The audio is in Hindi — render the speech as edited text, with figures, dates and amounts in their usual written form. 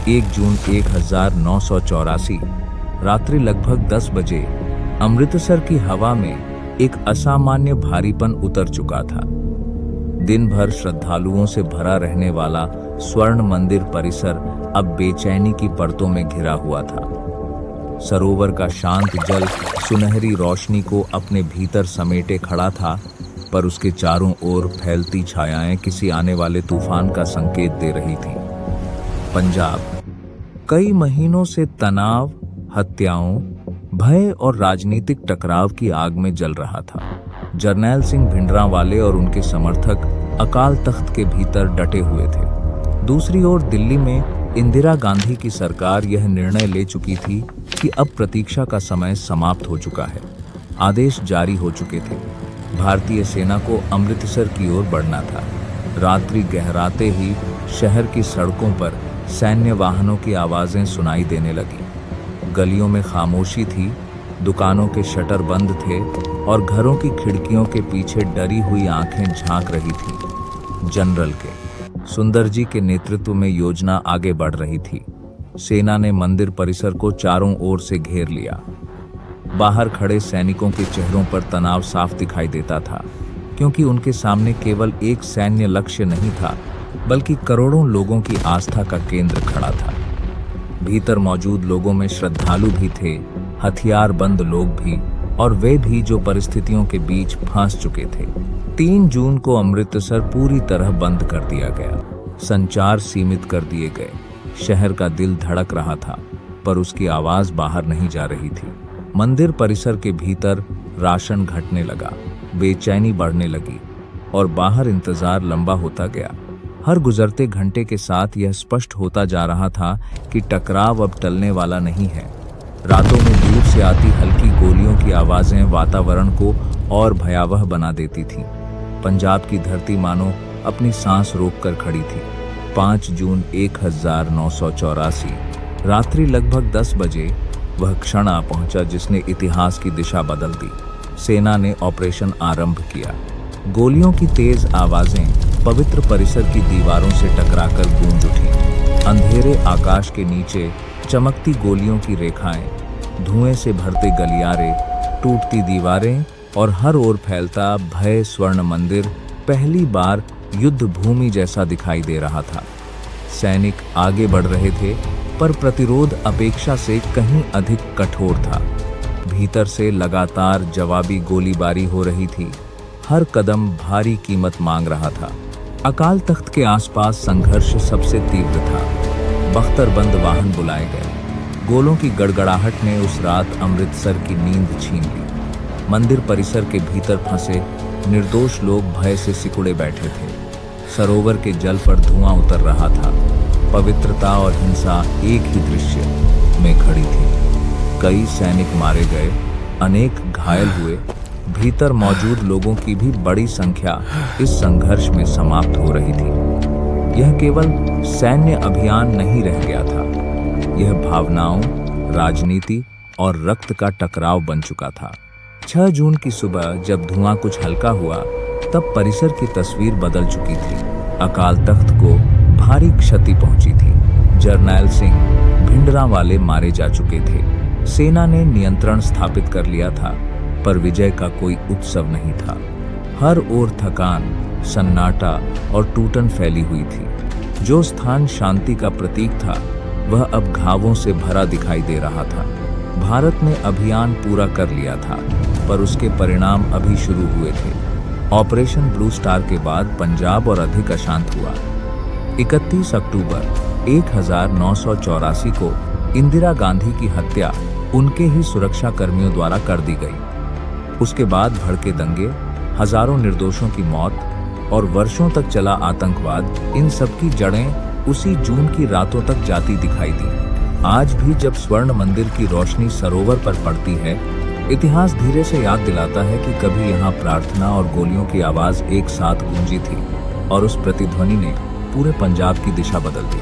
1 जून 1984 रात्रि लगभग 10 बजे अमृतसर की हवा में एक असामान्य भारीपन उतर चुका था। दिन भर श्रद्धालुओं से भरा रहने वाला स्वर्ण मंदिर परिसर अब बेचैनी की परतों में घिरा हुआ था। सरोवर का शांत जल सुनहरी रोशनी को अपने भीतर समेटे खड़ा था, पर उसके चारों ओर फैलती छायाएं किसी आने वाले तूफान का संकेत दे रही थी। पंजाब कई महीनों से तनाव, हत्याओं, भय और राजनीतिक टकराव की आग में जल रहा था। जरनैल सिंह भिंडरांवाले और उनके समर्थक अकाल तख्त के भीतर डटे हुए थे। दूसरी ओर दिल्ली में इंदिरा गांधी की सरकार यह निर्णय ले चुकी थी कि अब प्रतीक्षा का समय समाप्त हो चुका है। आदेश जारी हो चुके थे। भारतीय सेना को अमृतसर की ओर बढ़ना था। रात्रि गहराते ही शहर की सड़कों पर सैन्य वाहनों की आवाजें सुनाई देने लगी। गलियों में खामोशी थी, दुकानों के शटर बंद थे और घरों की खिड़कियों के पीछे डरी हुई आंखें झांक रही थी। जनरल के सुंदर जी के नेतृत्व में योजना आगे बढ़ रही थी। सेना ने मंदिर परिसर को चारों ओर से घेर लिया। बाहर खड़े सैनिकों के चेहरों पर तनाव साफ दिखाई देता था, क्योंकि उनके सामने केवल एक सैन्य लक्ष्य नहीं था, बल्कि करोड़ों लोगों की आस्था का केंद्र खड़ा था। भीतर मौजूद लोगों में श्रद्धालु भी थे, हथियारबंद लोग भी, और वे भी जो परिस्थितियों के बीच फंस चुके थे। 3 जून को अमृतसर पूरी तरह बंद कर दिया गया। संचार सीमित कर दिए गए। शहर का दिल धड़क रहा था, पर उसकी आवाज बाहर नहीं जा रही थी। मंदिर परिसर के भीतर राशन घटने लगा, बेचैनी बढ़ने लगी और बाहर इंतजार लंबा होता गया। हर गुजरते घंटे के साथ यह स्पष्ट होता जा रहा था कि टकराव अब टलने वाला नहीं है। रातों में दूर से आती हल्की गोलियों की आवाजें वातावरण को और भयावह बना देती थीं। पंजाब की धरती मानो अपनी सांस रोककर खड़ी थी। 5 जून 1984 रात्रि लगभग 10 बजे वह क्षण आ पहुंचा जिसने इतिहास की दिशा बदल दी। सेना ने ऑपरेशन आरंभ किया। गोलियों की तेज आवाजें पवित्र परिसर की दीवारों से टकराकर गूंज उठी। अंधेरे आकाश के नीचे चमकती गोलियों की रेखाएं, धुएं से भरते गलियारे, टूटती दीवारें और हर ओर फैलता भय स्वर्ण मंदिर पहली बार युद्ध भूमि जैसा दिखाई दे रहा था। सैनिक आगे बढ़ रहे थे, पर प्रतिरोध अपेक्षा से कहीं अधिक कठोर था। भीतर से लगातार जवाबी गोलीबारी हो रही थी। हर कदम भारी कीमत मांग रहा था। अकाल तख्त के आसपास संघर्ष सबसे तीव्र था। बख्तरबंद वाहन बुलाए गए। गोलों की गड़गड़ाहट ने उस रात अमृतसर की नींद छीन ली। मंदिर परिसर के भीतर फंसे निर्दोष लोग भय से सिकुड़े बैठे थे। सरोवर के जल पर धुआं उतर रहा था। पवित्रता और हिंसा एक ही दृश्य में खड़ी थी। कई सैनिक मारे गए, अनेक घायल हुए। भीतर मौजूद लोगों की भी बड़ी संख्या इस संघर्ष में समाप्त हो रही थी। यह केवल सैन्य अभियान नहीं रह गया था, यह भावनाओं, राजनीति और रक्त का टकराव बन चुका था। 6 जून की सुबह जब धुआं कुछ हल्का हुआ, तब परिसर की तस्वीर बदल चुकी थी। अकाल तख्त को भारी क्षति पहुंची थी। जरनैल सिंह भिंडरांवाले मारे जा चुके थे। सेना ने नियंत्रण स्थापित कर लिया था, पर विजय का कोई उत्सव नहीं था। हर ओर थकान, सन्नाटा और टूटन फैली हुई थी। जो स्थान शांति का प्रतीक था, वह अब घावों से भरा दिखाई दे रहा था। भारत ने अभियान पूरा कर लिया था, पर उसके परिणाम अभी शुरू हुए थे। ऑपरेशन ब्लू स्टार के बाद पंजाब और अधिक अशांत हुआ। 31 अक्टूबर 1984 को इंदिरा गांधी की हत्या उनके ही सुरक्षा कर्मियों द्वारा कर दी गई। उसके बाद भड़के दंगे, हजारों निर्दोषों की मौत और वर्षों तक चला आतंकवाद, इन सब की जड़ें उसी जून की रातों तक जाती दिखाई दी। आज भी जब स्वर्ण मंदिर की रोशनी सरोवर पर पड़ती है, इतिहास धीरे से याद दिलाता है कि कभी यहाँ प्रार्थना और गोलियों की आवाज एक साथ गूंजी थी, और उस प्रतिध्वनि ने पूरे पंजाब की दिशा बदल दी।